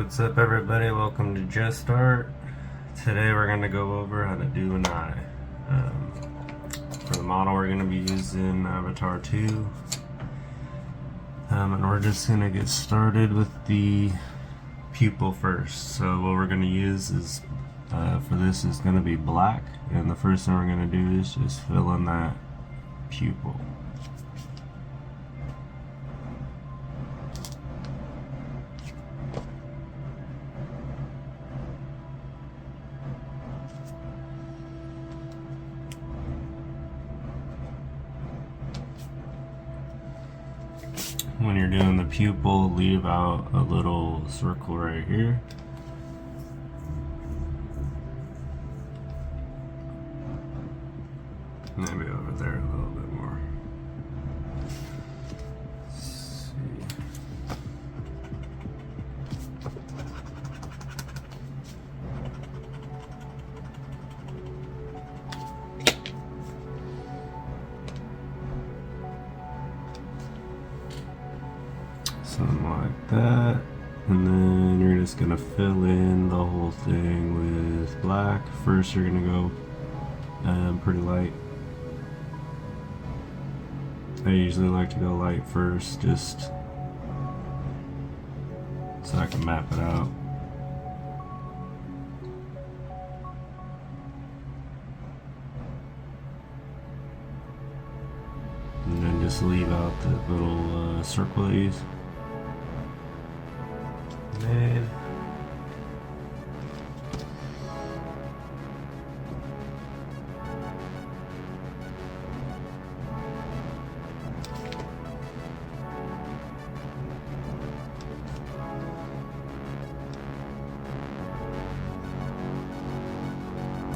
What's up, everybody? Welcome to Just Art. Today we're going to go over how to do an eye. For the model we're going to be using Avatar 2. And we're just going to get started with the pupil first. So what we're going to use is, for this is going to be black. And the first thing we're going to do is just fill in that pupil. When you're doing the pupil, leave out a little circle right here. Maybe over there a little bit more. Let's see. Something like that, and then you're just gonna fill in the whole thing with black. First you're gonna go pretty light. I usually like to go light first, just so I can map it out. And then just leave out the little circles made.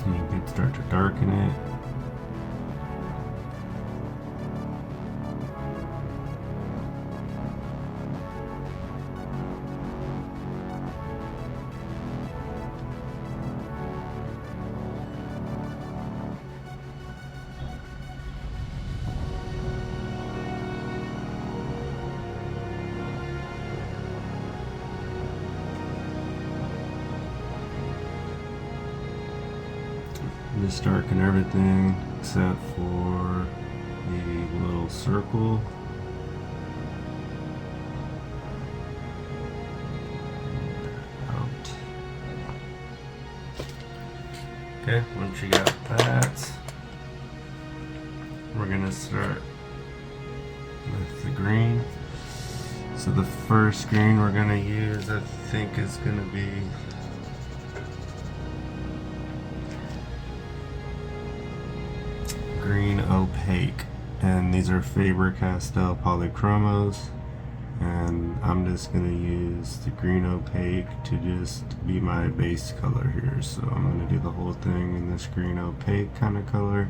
And you can start to darken it. Just darken everything except for the little circle. Out. Okay, once you got that, we're gonna start with the green. So the first green we're gonna use, I think, is gonna be green opaque, and these are Faber Castell polychromos, and I'm just going to use the green opaque to just be my base color here. So I'm going to do the whole thing in this green opaque kind of color.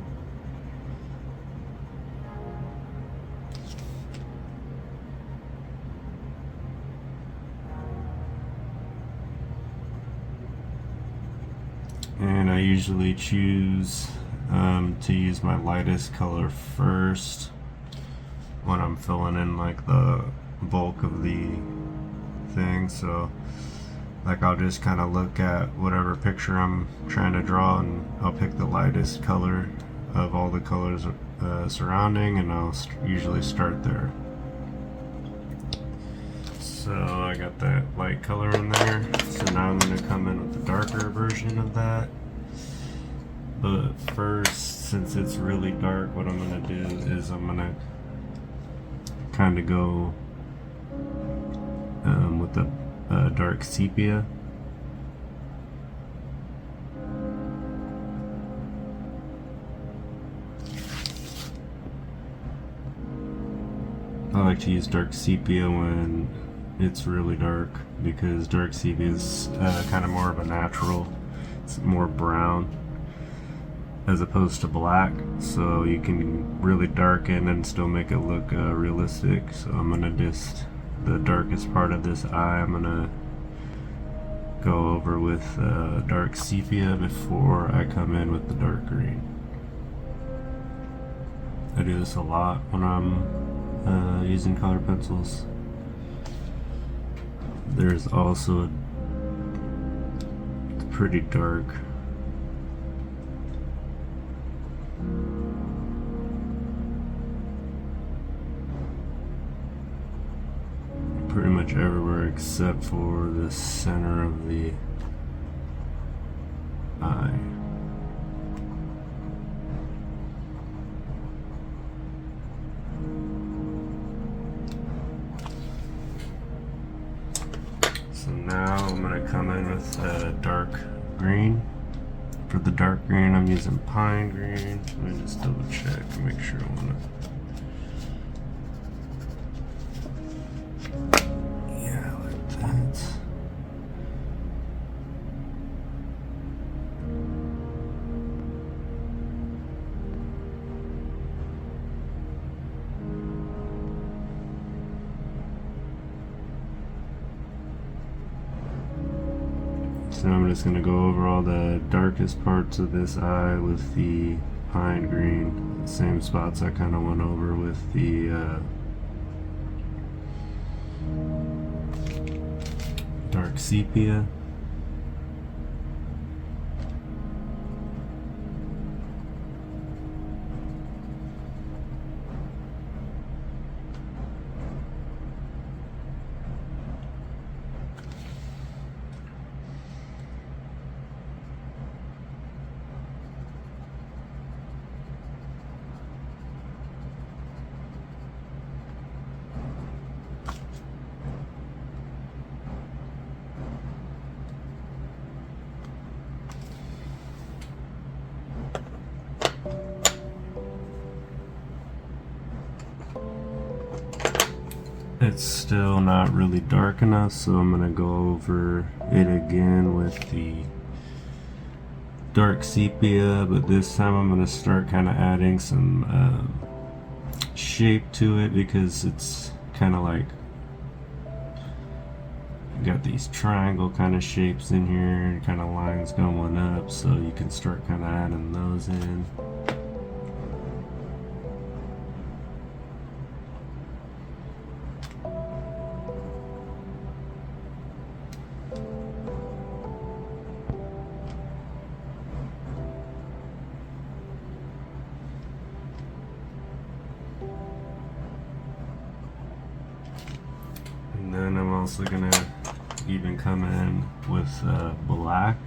And I usually choose to use my lightest color first when I'm filling in like the bulk of the thing. So like I'll just kind of look at whatever picture I'm trying to draw, and I'll pick the lightest color of all the colors surrounding, and I'll usually start there. So I got that light color in there, so now I'm going to come in with the darker version of that. But first, since it's really dark, what I'm going to do is I'm going to kind of go with the dark sepia. I like to use dark sepia when it's really dark, because dark sepia is kind of more of a natural. It's more brown as opposed to black, so you can really darken and still make it look realistic. So I'm gonna just, the darkest part of this eye, I'm gonna go over with dark sepia before I come in with the dark green. I do this a lot when I'm using color pencils. There's also pretty dark. Pretty much everywhere except for the center of the eye. So now I'm going to come in with a dark green. For the dark green, I'm using pine green. Let me just double check and make sure I want to. Yeah, like that. So I'm just going to go over all the darkest parts of this eye with the pine green. Same spots I kind of went over with the dark sepia. It's still not really dark enough, so I'm going to go over it again with the dark sepia, but this time I'm going to start kind of adding some shape to it, because it's kind of like got these triangle kind of shapes in here and kind of lines going up, so you can start kind of adding those in. And then I'm also gonna even come in with black.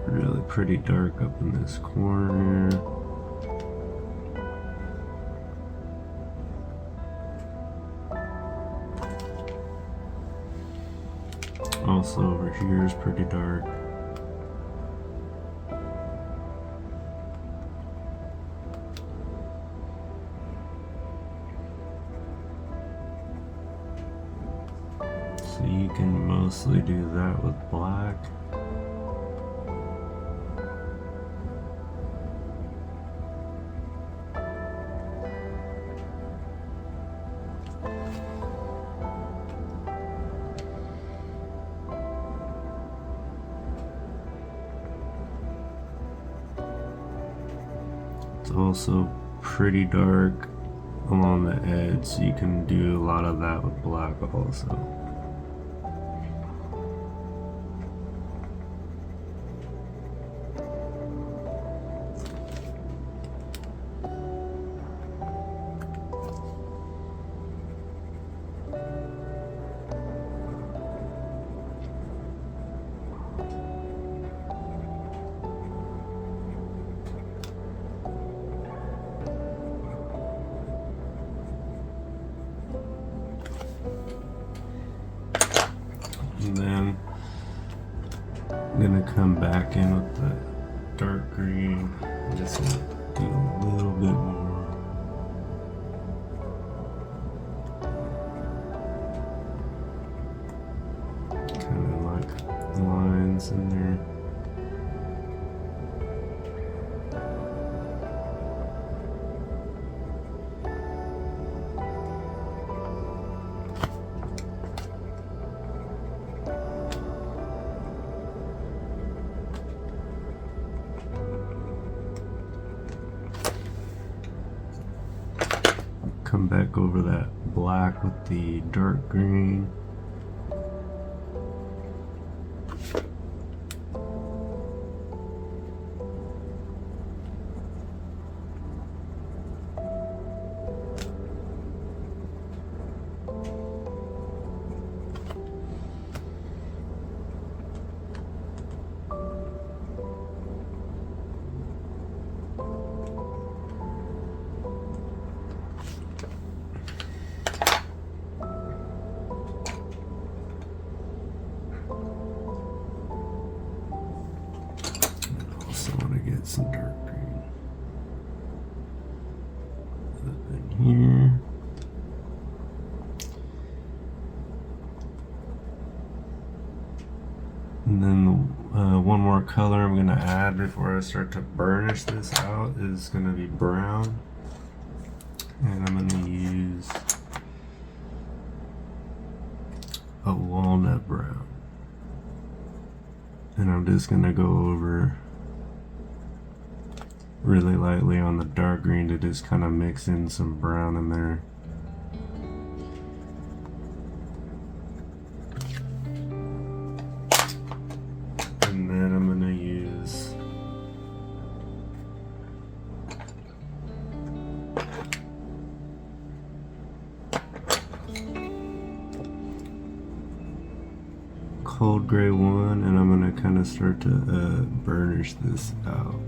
Really pretty dark up in this corner. Also over here is pretty dark. So you can mostly do that with black. It's also pretty dark along the edge, so you can do a lot of that with black also. And then I'm gonna come back in with the dark green. I'm just gonna do a little bit more. Kind of this in there. Come back over that black with the dark green. Get some dark green up in here. And then one more color I'm going to add before I start to burnish this out is going to be brown. And I'm going to use a walnut brown. And I'm just going to go over really lightly on the dark green to just kind of mix in some brown in there. And then I'm going to use cold gray one, and I'm going to kind of start to burnish this out.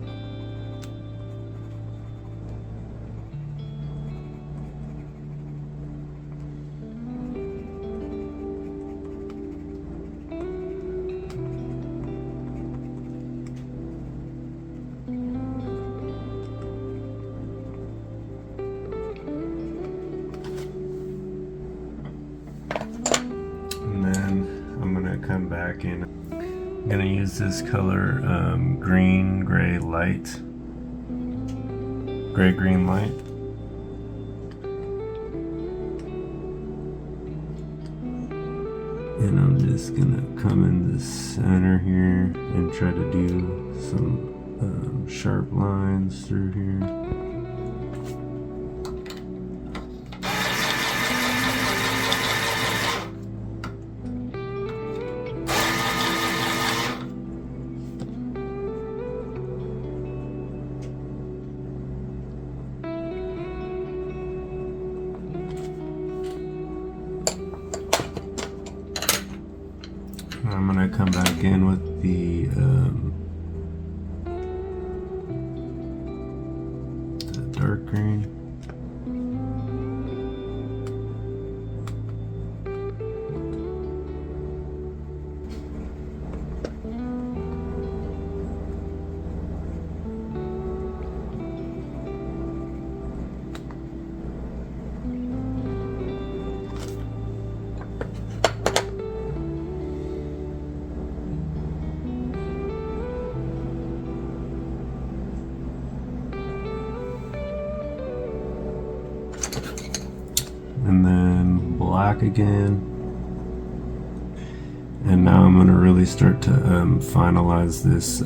Come back in. I'm gonna use this color green gray light, gray green light, and I'm just gonna come in the center here and try to do some sharp lines through here. I'm going to come back in with the dark green. And then black again, and now I'm going to really start to finalize this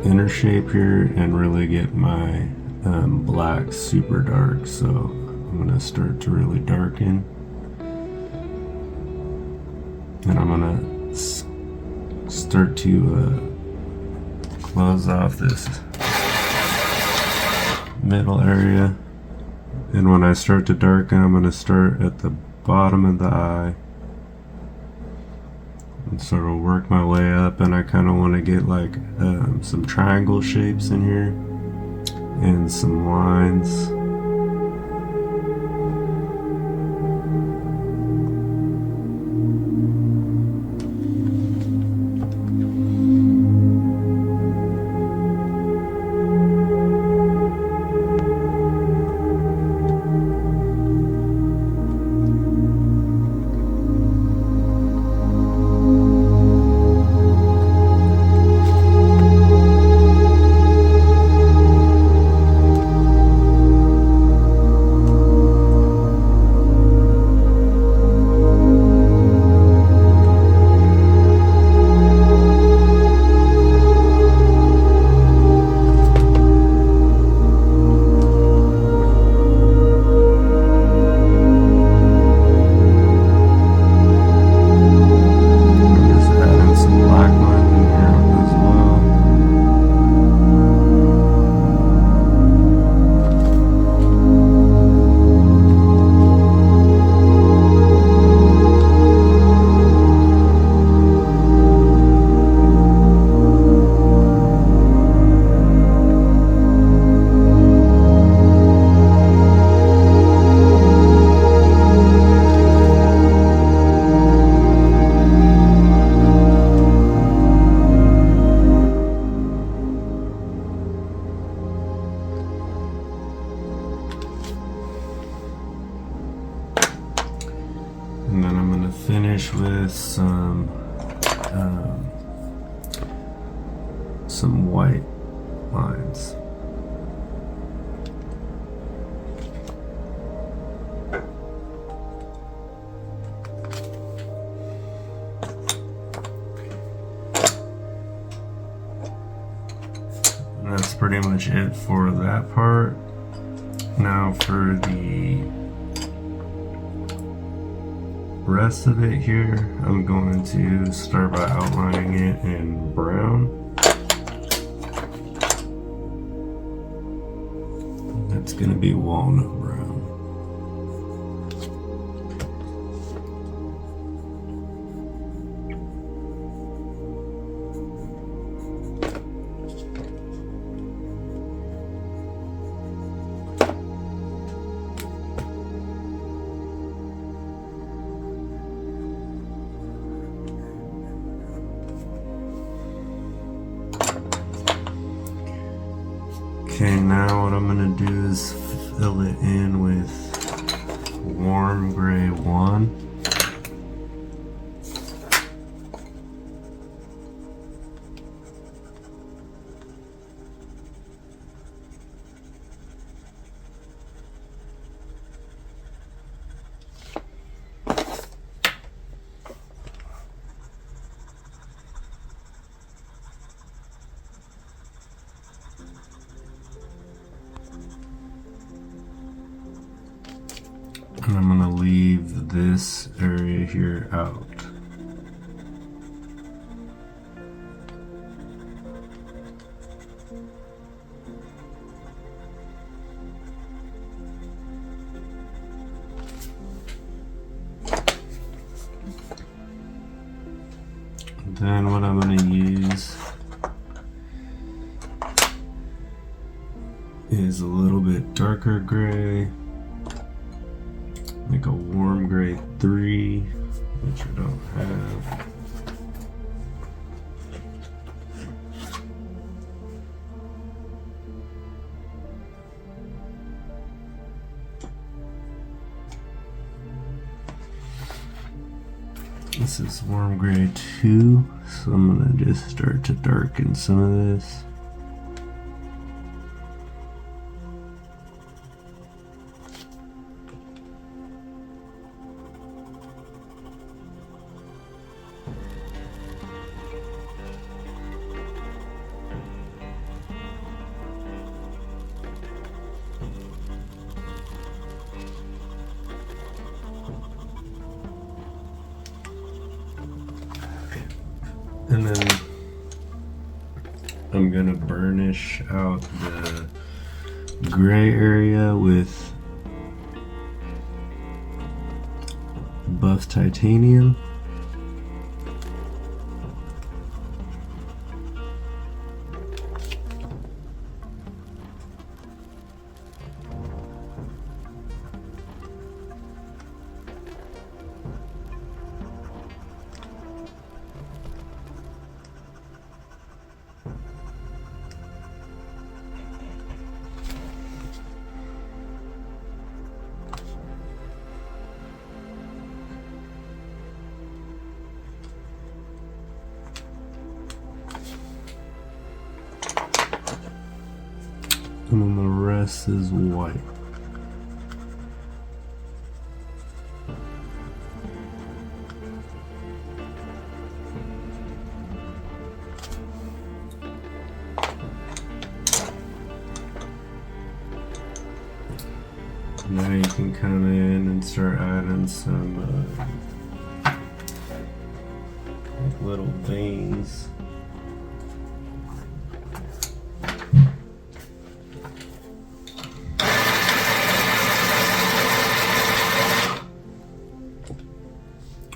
inner shape here and really get my black super dark. So I'm going to start to really darken, and I'm going to start to close off this middle area. And when I start to darken, I'm going to start at the bottom of the eye and sort of work my way up. And I kind of want to get like some triangle shapes in here and some lines. finish with some white lines. And that's pretty much it for that part. Now for the rest of it here, I'm going to start by outlining it in brown. That's going to be walnut brown. Okay, now what I'm going to do is fill it in with warm gray 1. And I'm going to leave this area here out. Then what I'm going to use is a little bit darker gray. Like a warm gray 3, which I don't have. This is warm gray 2, so I'm going to just start to darken some of this. And then I'm gonna burnish out the gray area with buff titanium. And then the rest is white. Now you can come in and start adding some like little veins.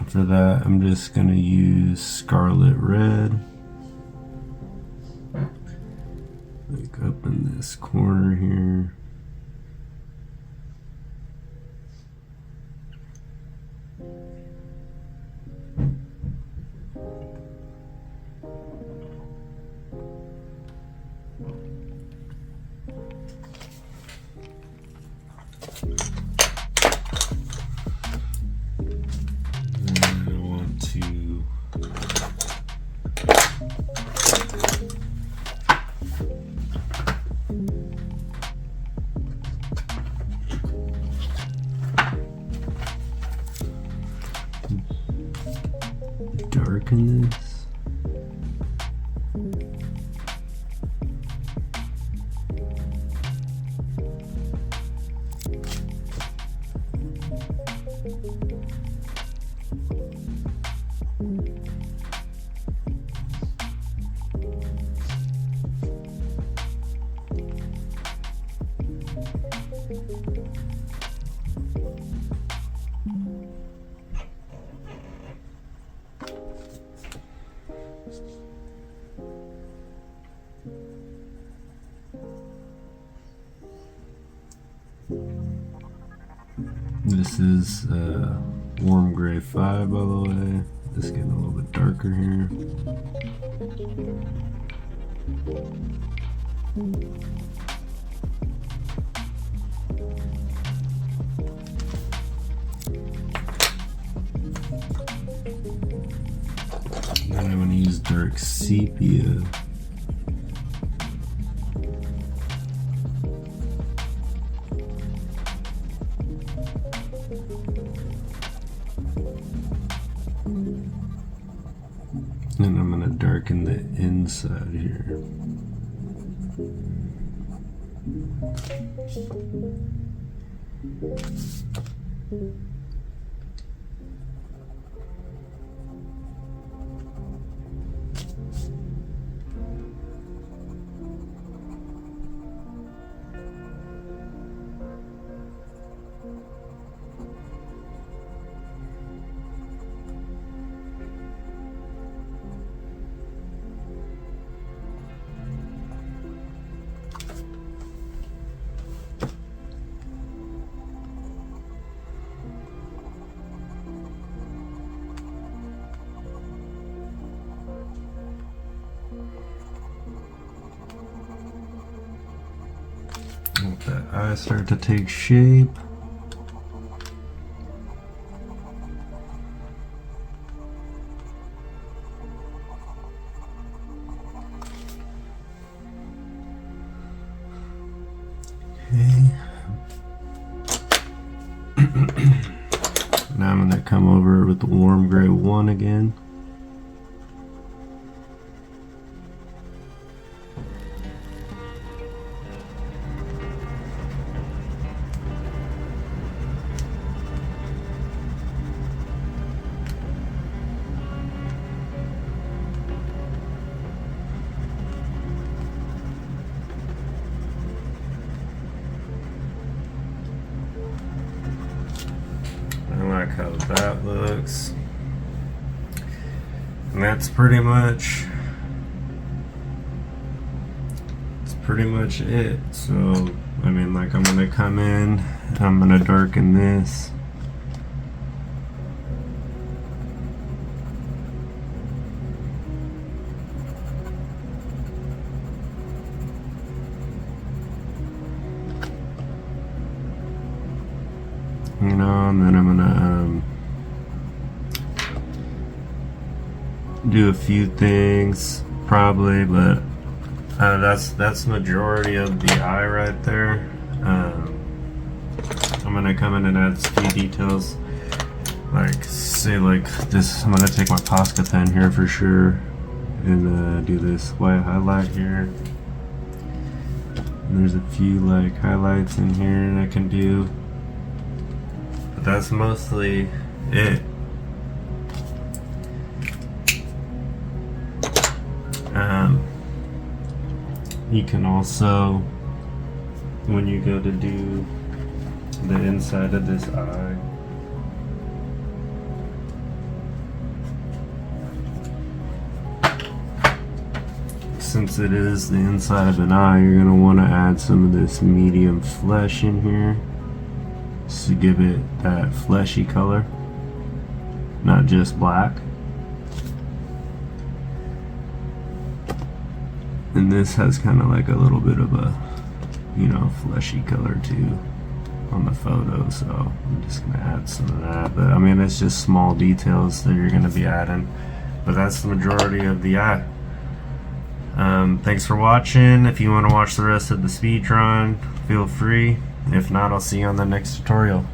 For that, I'm just going to use scarlet red, like up in this corner here. darken this. This is warm gray 5, by the way. Just getting a little bit darker here. Then I'm going to use dark sepia. And I'm going to darken the inside here. Let that eye start to take shape. Okay. Now I'm going to come over with the warm gray 1 again. I like how that looks. And that's pretty much it. So I mean, like, I'm gonna come in, I'm gonna darken this. You know, and then I'm gonna do a few things probably, but that's majority of the eye right there. I'm gonna come in and add a few details, like say like this. I'm gonna take my Posca pen here for sure and do this white highlight here. And there's a few like highlights in here that I can do. That's mostly it. You can also, when you go to do the inside of this eye, since it is the inside of an eye, you're going to want to add some of this medium flesh in here to give it that fleshy color, not just black. And this has kind of like a little bit of a, you know, fleshy color too on the photo, so I'm just gonna add some of that. But I mean, it's just small details that you're gonna be adding, but that's the majority of the eye. Thanks for watching. If you want to watch the rest of the speed drawing, feel free. If not, I'll see you on the next tutorial.